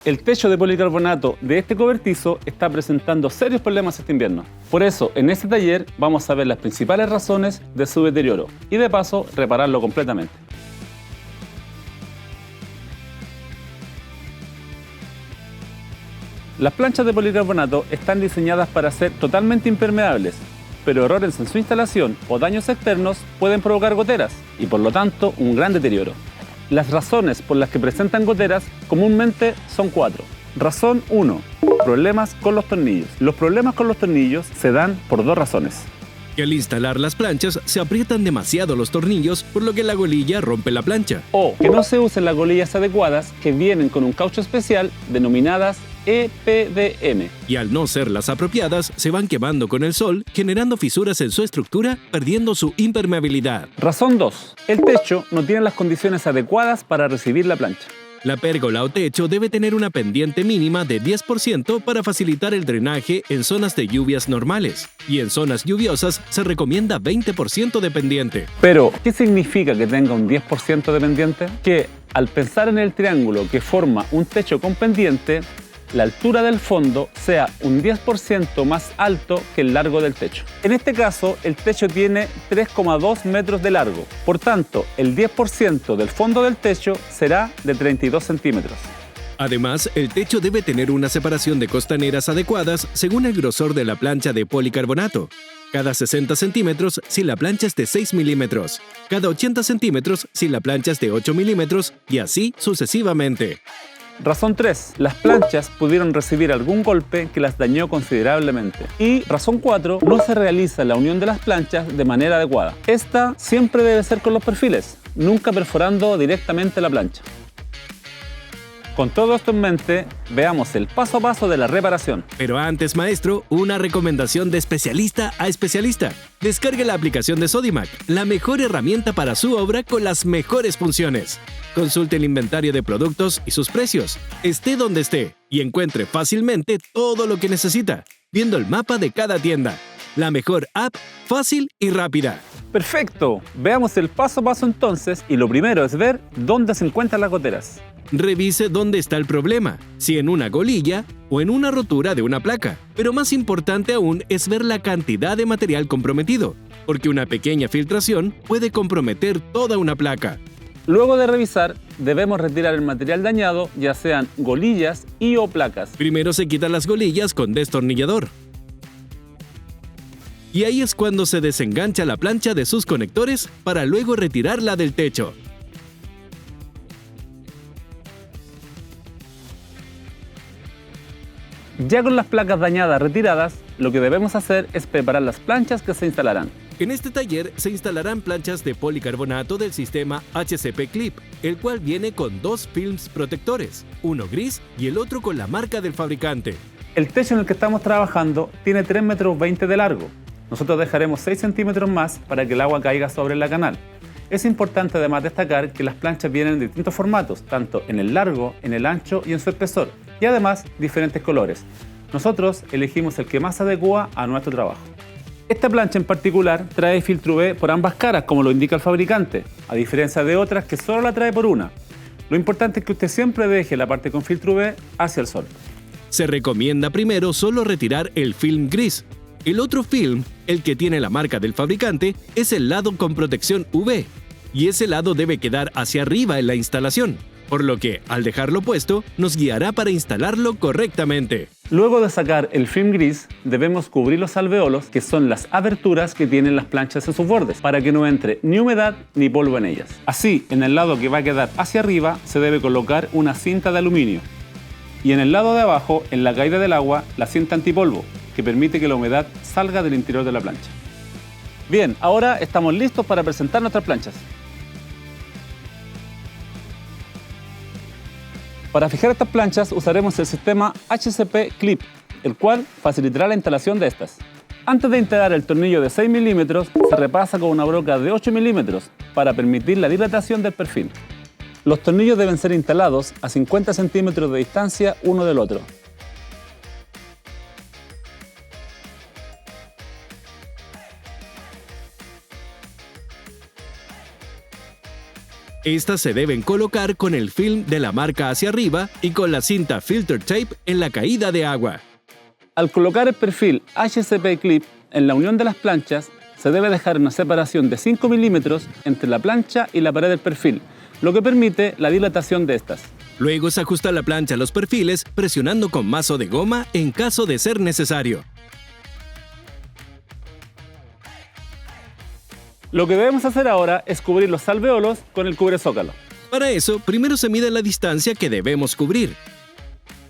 El techo de policarbonato de este cobertizo está presentando serios problemas este invierno. Por eso, en este taller vamos a ver las principales razones de su deterioro y de paso repararlo completamente. Las planchas de policarbonato están diseñadas para ser totalmente impermeables, pero errores en su instalación o daños externos pueden provocar goteras y por lo tanto un gran deterioro. Las razones por las que presentan goteras comúnmente son 4. Razón 1. Problemas con los tornillos. Los problemas con los tornillos se dan por 2 razones. Que al instalar las planchas se aprietan demasiado los tornillos, por lo que la golilla rompe la plancha. O que no se usen las golillas adecuadas que vienen con un caucho especial denominadas EPDM. Y al no ser las apropiadas, se van quemando con el sol, generando fisuras en su estructura, perdiendo su impermeabilidad. Razón 2. El techo no tiene las condiciones adecuadas para recibir la plancha. La pérgola o techo debe tener una pendiente mínima de 10% para facilitar el drenaje en zonas de lluvias normales. Y en zonas lluviosas se recomienda 20% de pendiente. Pero, ¿qué significa que tenga un 10% de pendiente? Que al pensar en el triángulo que forma un techo con pendiente, la altura del fondo sea un 10% más alto que el largo del techo. En este caso, el techo tiene 3,2 metros de largo. Por tanto, el 10% del fondo del techo será de 32 centímetros. Además, el techo debe tener una separación de costaneras adecuadas según el grosor de la plancha de policarbonato. Cada 60 centímetros si la plancha es de 6 milímetros, cada 80 centímetros si la plancha es de 8 milímetros y así sucesivamente. Razón 3. Las planchas pudieron recibir algún golpe que las dañó considerablemente. Y razón 4. No se realiza la unión de las planchas de manera adecuada. Esta siempre debe ser con los perfiles, nunca perforando directamente la plancha. Con todo esto en mente, veamos el paso a paso de la reparación. Pero antes, maestro, una recomendación de especialista a especialista. Descargue la aplicación de Sodimac, la mejor herramienta para su obra con las mejores funciones. Consulte el inventario de productos y sus precios, esté donde esté, y encuentre fácilmente todo lo que necesita, viendo el mapa de cada tienda. La mejor app, fácil y rápida. ¡Perfecto! Veamos el paso a paso entonces, y lo primero es ver dónde se encuentran las goteras. Revise dónde está el problema, si en una golilla o en una rotura de una placa. Pero más importante aún es ver la cantidad de material comprometido, porque una pequeña filtración puede comprometer toda una placa. Luego de revisar, debemos retirar el material dañado, ya sean golillas y o placas. Primero se quitan las golillas con destornillador. Y ahí es cuando se desengancha la plancha de sus conectores para luego retirarla del techo. Ya con las placas dañadas retiradas, lo que debemos hacer es preparar las planchas que se instalarán. En este taller se instalarán planchas de policarbonato del sistema HCP Clip, el cual viene con 2 films protectores, uno gris y el otro con la marca del fabricante. El techo en el que estamos trabajando tiene 3,20 metros de largo. Nosotros dejaremos 6 centímetros más para que el agua caiga sobre la canal. Es importante además destacar que las planchas vienen en distintos formatos, tanto en el largo, en el ancho y en su espesor, y además diferentes colores. Nosotros elegimos el que más se adecua a nuestro trabajo. Esta plancha en particular trae filtro UV por ambas caras, como lo indica el fabricante, a diferencia de otras que solo la trae por una. Lo importante es que usted siempre deje la parte con filtro UV hacia el sol. Se recomienda primero solo retirar el film gris. El otro film, el que tiene la marca del fabricante, es el lado con protección UV, y ese lado debe quedar hacia arriba en la instalación, por lo que, al dejarlo puesto, nos guiará para instalarlo correctamente. Luego de sacar el film gris, debemos cubrir los alveolos, que son las aberturas que tienen las planchas en sus bordes, para que no entre ni humedad ni polvo en ellas. Así, en el lado que va a quedar hacia arriba, se debe colocar una cinta de aluminio. Y en el lado de abajo, en la caída del agua, la cinta antipolvo, que permite que la humedad salga del interior de la plancha. Bien, ahora estamos listos para presentar nuestras planchas. Para fijar estas planchas usaremos el sistema HCP Clip, el cual facilitará la instalación de estas. Antes de instalar el tornillo de 6 milímetros, se repasa con una broca de 8 milímetros para permitir la dilatación del perfil. Los tornillos deben ser instalados a 50 centímetros de distancia uno del otro. Estas se deben colocar con el film de la marca hacia arriba y con la cinta filter tape en la caída de agua. Al colocar el perfil HCP Clip en la unión de las planchas, se debe dejar una separación de 5 milímetros entre la plancha y la pared del perfil, lo que permite la dilatación de estas. Luego se ajusta la plancha a los perfiles presionando con mazo de goma en caso de ser necesario. Lo que debemos hacer ahora es cubrir los alvéolos con el cubresócalo. Para eso, primero se mide la distancia que debemos cubrir.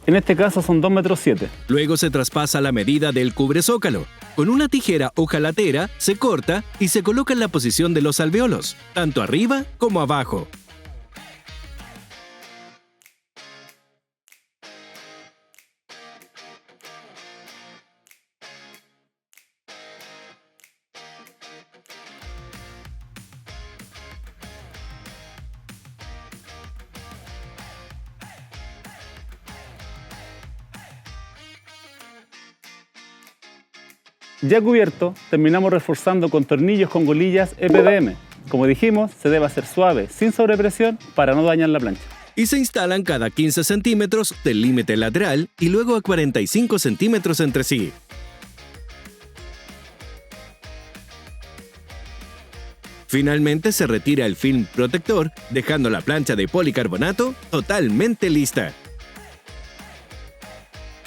En este caso son 2,7 metros. Luego se traspasa la medida del cubresócalo. Con una tijera hojalatera se corta y se coloca en la posición de los alvéolos, tanto arriba como abajo. Ya cubierto, terminamos reforzando con tornillos con golillas EPDM. Como dijimos, se debe hacer suave, sin sobrepresión, para no dañar la plancha. Y se instalan cada 15 centímetros del límite lateral y luego a 45 centímetros entre sí. Finalmente se retira el film protector, dejando la plancha de policarbonato totalmente lista.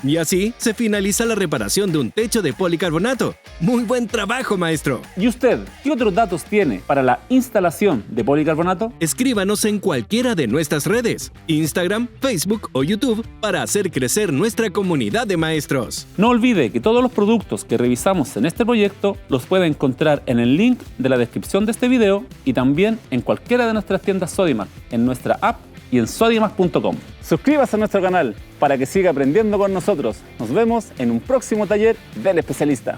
Y así se finaliza la reparación de un techo de policarbonato. ¡Muy buen trabajo, maestro! ¿Y usted, qué otros datos tiene para la instalación de policarbonato? Escríbanos en cualquiera de nuestras redes, Instagram, Facebook o YouTube, para hacer crecer nuestra comunidad de maestros. No olvide que todos los productos que revisamos en este proyecto los puede encontrar en el link de la descripción de este video y también en cualquiera de nuestras tiendas Sodimac, en nuestra app y en sodimac.com. Suscríbase a nuestro canal para que siga aprendiendo con nosotros. Nos vemos en un próximo taller del especialista.